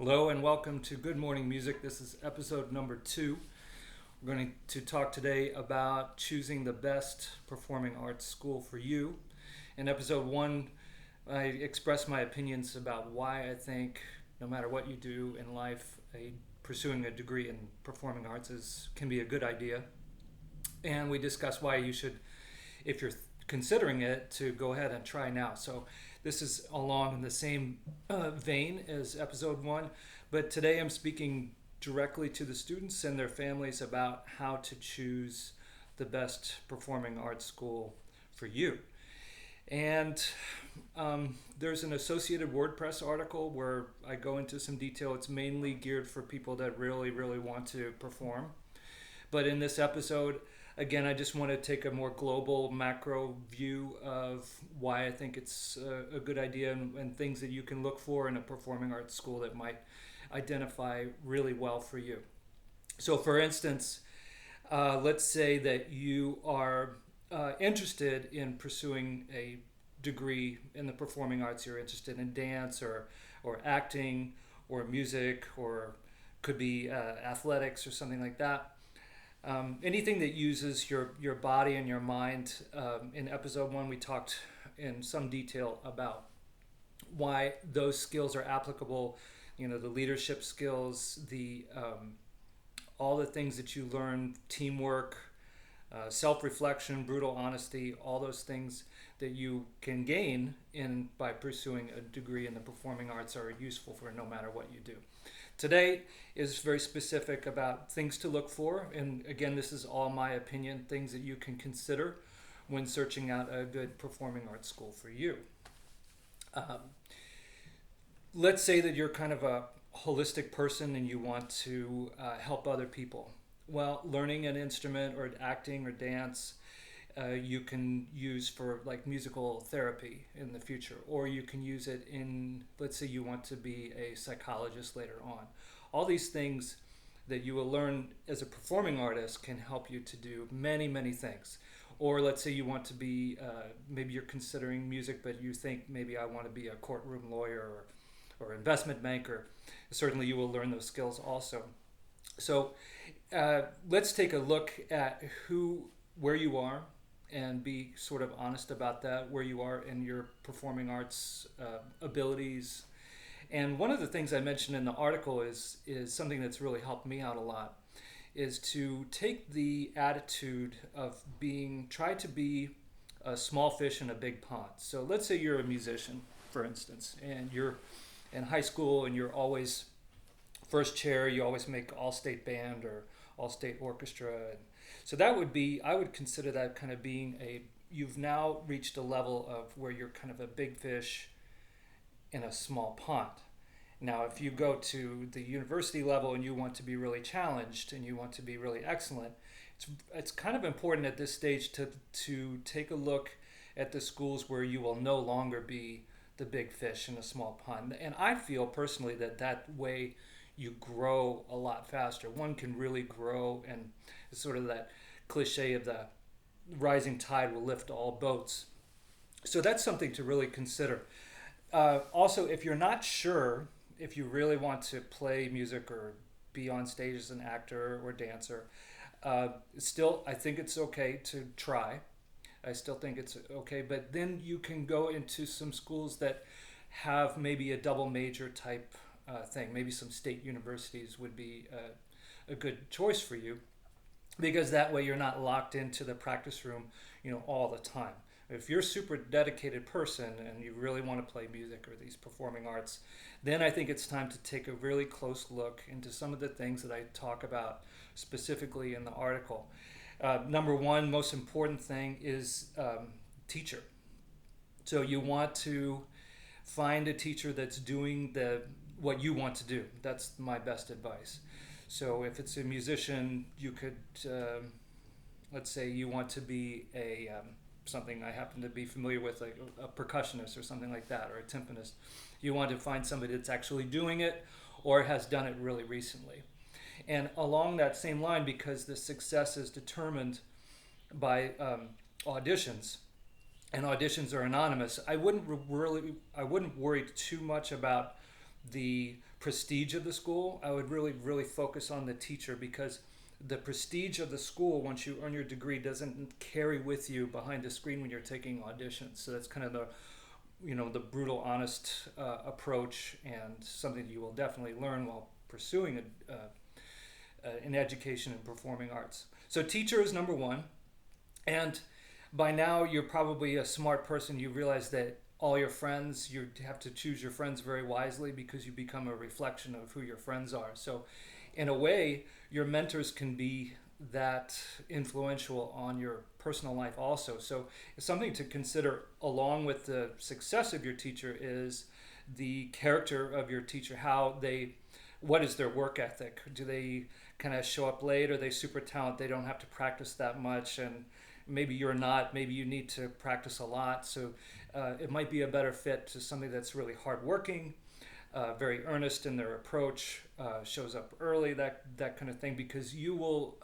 Hello and welcome to Good Morning Music. This is episode number 2. We're going to talk today about choosing the best performing arts school for you. In episode 1, I expressed my opinions about why I think no matter what you do in life, pursuing a degree in performing arts can be a good idea. And we discussed why you should, if you're considering it, to go ahead and try now. So this is along the same vein as episode 1, but today I'm speaking directly to the students and their families about how to choose the best performing arts school for you. And there's an associated WordPress article where I go into some detail. It's mainly geared for people that really want to perform. But in this episode, again, I just want to take a more global macro view of why I think it's a good idea and things that you can look for in a performing arts school that might identify really well for you. So for instance, let's say that you are interested in pursuing a degree in the performing arts. You're interested in dance or acting or music, or could be athletics or something like that. Anything that uses your body and your mind. In episode 1, we talked in some detail about why those skills are applicable. You know, the leadership skills, all the things that you learn, teamwork, self-reflection, brutal honesty, all those things that you can gain by pursuing a degree in the performing arts are useful for no matter what you do. Today is very specific about things to look for, and again, this is all my opinion, things that you can consider when searching out a good performing arts school for you. Let's say that you're kind of a holistic person and you want to help other people. Well, learning an instrument or acting or dance you can use for like musical therapy in the future, or you can use it in, let's say you want to be a psychologist later on. All these things that you will learn as a performing artist can help you to do many things. Or let's say you want to be, maybe you're considering music, but you think maybe I want to be a courtroom lawyer or investment banker. Certainly you will learn those skills also. So let's take a look at where you are and be sort of honest about that, where you are in your performing arts abilities. And one of the things I mentioned in the article is something that's really helped me out a lot, is to take the attitude of try to be a small fish in a big pond. So let's say you're a musician, for instance, and you're in high school and you're always first chair, you always make all-state band or all-state orchestra. So that would be, I would consider that kind of being you've now reached a level of where you're kind of a big fish in a small pond. Now, if you go to the university level and you want to be really challenged and you want to be really excellent, it's kind of important at this stage to take a look at the schools where you will no longer be the big fish in a small pond. And I feel personally that way you grow a lot faster. One can really grow, and it's sort of that cliche of the rising tide will lift all boats. So that's something to really consider. Also, if you're not sure if you really want to play music or be on stage as an actor or dancer, still I think it's okay to try. I still think it's okay, but then you can go into some schools that have maybe a double major type thing. Maybe some state universities would be a good choice for you, because that way you're not locked into the practice room, all the time. If you're a super dedicated person and you really want to play music or these performing arts, then I think it's time to take a really close look into some of the things that I talk about specifically in the article. Number one, most important thing is teacher. So you want to find a teacher that's doing what you want to do. That's my best advice. So if it's a musician, you could, let's say you want to be something I happen to be familiar with, like a percussionist or something like that, or a timpanist. You want to find somebody that's actually doing it or has done it really recently. And along that same line, because the success is determined by auditions, and auditions are anonymous, I wouldn't worry too much about the prestige of the school, I would really, really focus on the teacher, because the prestige of the school, once you earn your degree, doesn't carry with you behind the screen when you're taking auditions. So that's kind of the brutal, honest approach, and something that you will definitely learn while pursuing an education in performing arts. So teacher is number one. And by now, you're probably a smart person. You realize that all your friends, you have to choose your friends very wisely, because you become a reflection of who your friends are. So in a way, your mentors can be that influential on your personal life also. So something to consider along with the success of your teacher is the character of your teacher. What is their work ethic? Do they kind of show up late? Are they super talented? They don't have to practice that much, and maybe you're not. Maybe you need to practice a lot. So it might be a better fit to somebody that's really hardworking, very earnest in their approach, shows up early, that kind of thing, because you will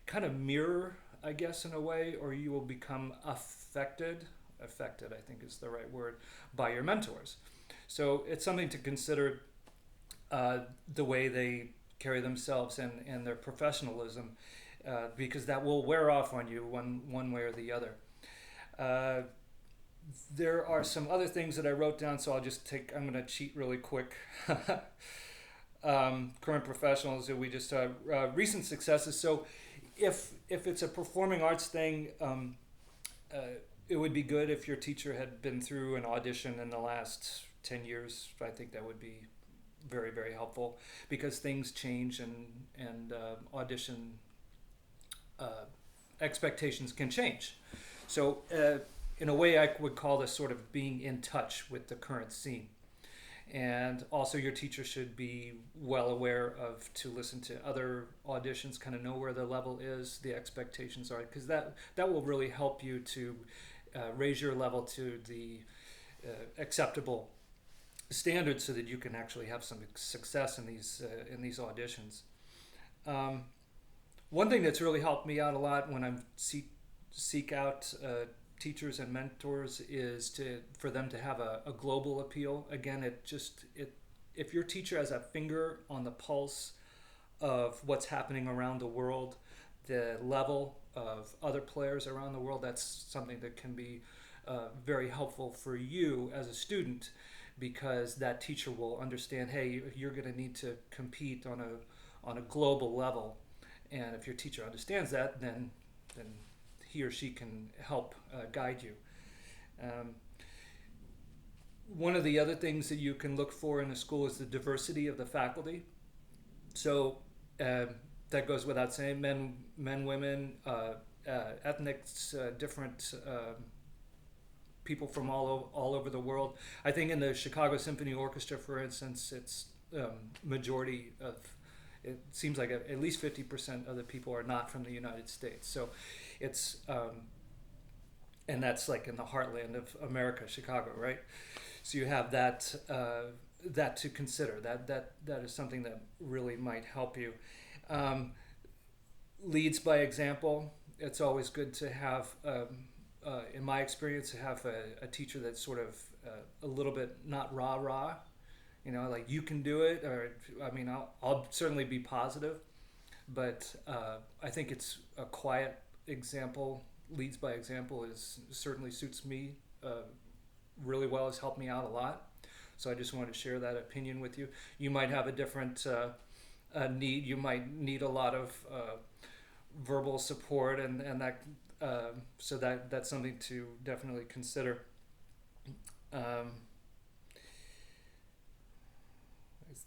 kind of mirror, I guess, in a way, or you will become affected, I think is the right word, by your mentors. So it's something to consider, the way they carry themselves and their professionalism, because that will wear off on you one way or the other. There are some other things that I wrote down, so I'm going to cheat really quick. Current professionals that we just saw, recent successes. So if it's a performing arts thing, it would be good if your teacher had been through an audition in the last 10 years. I think that would be very, very helpful, because things change, and audition expectations can change. So in a way, I would call this sort of being in touch with the current scene. And also, your teacher should be well aware to listen to other auditions, kind of know where the level is, the expectations are, because that will really help you to raise your level to the acceptable standards, so that you can actually have some success in these auditions. One thing that's really helped me out a lot when I seek out teachers and mentors is for them to have a global appeal. Again, if your teacher has a finger on the pulse of what's happening around the world, the level of other players around the world, that's something that can be very helpful for you as a student, because that teacher will understand, hey, you're going to need to compete on a global level, and if your teacher understands that, then he or she can help guide you. One of the other things that you can look for in a school is the diversity of the faculty. So that goes without saying, men, women, ethnics, different people from all over the world. I think in the Chicago Symphony Orchestra, for instance, it's majority of, it seems like at least 50% of the people are not from the United States. So it's, and that's like in the heartland of America, Chicago, right? So you have that to consider. That is something that really might help you. Leads by example. It's always good to have, in my experience, to have a teacher that's sort of a little bit not rah-rah, like you can do it, or I'll certainly be positive, but I think it's a quiet example. Leads by example certainly suits me really well, has helped me out a lot. So I just wanted to share that opinion with you. You might have a different need. You might need a lot of verbal support, and that so that's something to definitely consider. I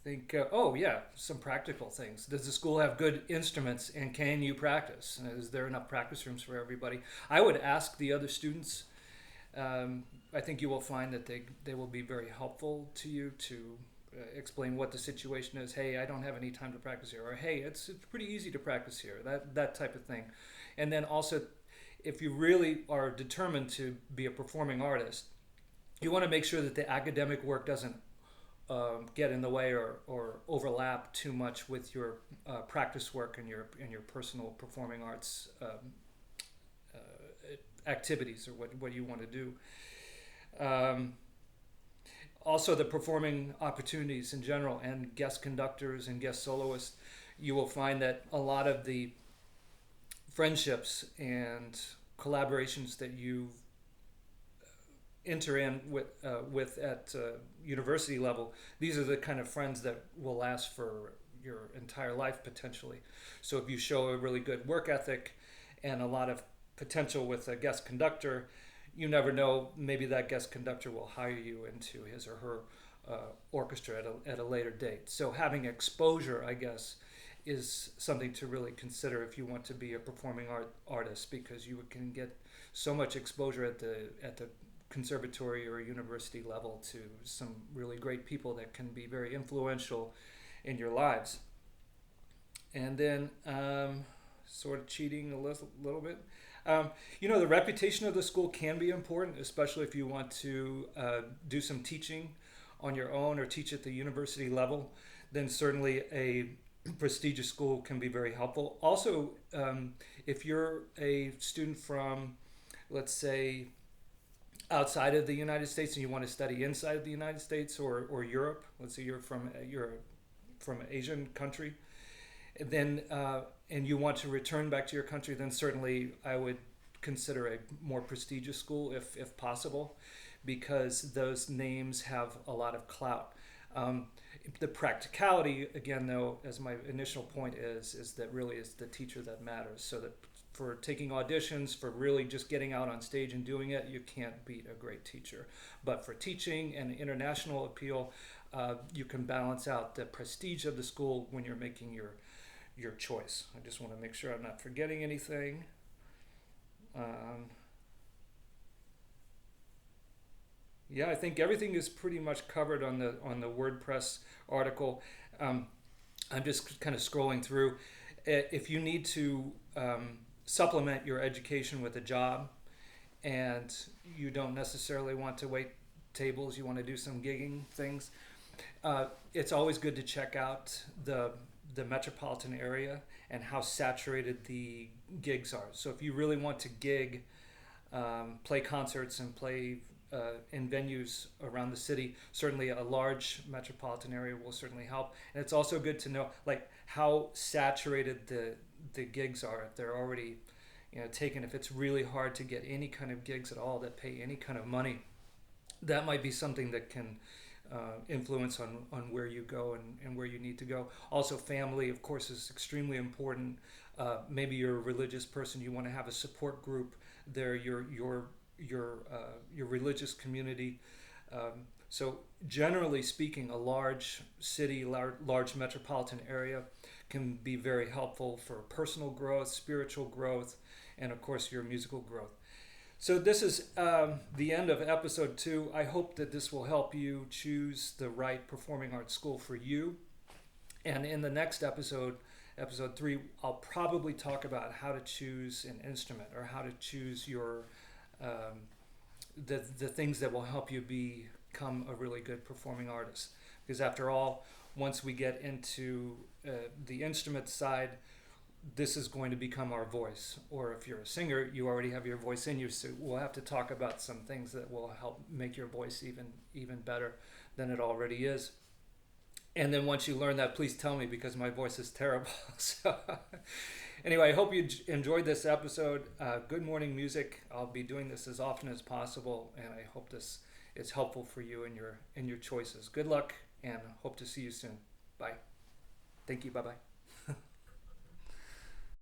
think, some practical things. Does the school have good instruments, and can you practice? Is there enough practice rooms for everybody? I would ask the other students. I think you will find that they will be very helpful to you to explain what the situation is. Hey, I don't have any time to practice here, or hey, it's pretty easy to practice here. That type of thing. And then also, if you really are determined to be a performing artist, you want to make sure that the academic work doesn't get in the way or overlap too much with your practice work and your personal performing arts activities, or what you want to do. also the performing opportunities in general and guest conductors and guest soloists, you will find that a lot of the friendships and collaborations that you enter in with at university level, these are the kind of friends that will last for your entire life potentially. So if you show a really good work ethic and a lot of potential with a guest conductor, you never know, maybe that guest conductor will hire you into his or her orchestra at a later date. So having exposure, I guess, is something to really consider if you want to be a performing artist, because you can get so much exposure at the conservatory or university level to some really great people that can be very influential in your lives. And then sort of cheating a little bit. The reputation of the school can be important, especially if you want to do some teaching on your own or teach at the university level. Then certainly a prestigious school can be very helpful. Also, if you're a student from, let's say, outside of the United States and you want to study inside of the United States or Europe, let's say you're from an Asian country, then and you want to return back to your country, then certainly I would consider a more prestigious school if possible, because those names have a lot of clout. The practicality, again, though, as my initial point is that really is the teacher that matters. So that for taking auditions, for really just getting out on stage and doing it, you can't beat a great teacher. But for teaching and international appeal, you can balance out the prestige of the school when you're making your choice. I just want to make sure I'm not forgetting anything. Yeah, I think everything is pretty much covered on the WordPress article. I'm just kind of scrolling through. If you need to supplement your education with a job, and you don't necessarily want to wait tables, you want to do some gigging things, it's always good to check out the metropolitan area and how saturated the gigs are. So if you really want to gig, play concerts and play in venues around the city, certainly a large metropolitan area will certainly help. And it's also good to know like how saturated the gigs are. If they're already taken, if it's really hard to get any kind of gigs at all that pay any kind of money, that might be something that can influence on where you go and where you need to go. Also, family, of course, is extremely important. Maybe you're a religious person, you want to have a support group there, your religious community. So generally speaking, a large city, large metropolitan area can be very helpful for personal growth, spiritual growth, and of course your musical growth. So this is the end of episode 2. I hope that this will help you choose the right performing arts school for you. And in the next episode, episode 3, I'll probably talk about how to choose an instrument, or how to choose your the things that will help you become a really good performing artist. Because after all, once we get into the instrument side, this is going to become our voice. Or if you're a singer, you already have your voice in you, so we'll have to talk about some things that will help make your voice even better than it already is. And then once you learn that, please tell me, because my voice is terrible. So anyway, I hope you enjoyed this episode. Good morning music. I'll be doing this as often as possible, and I hope this is helpful for you in your choices. Good luck, and hope to see you soon. Bye. Thank you. Bye-bye.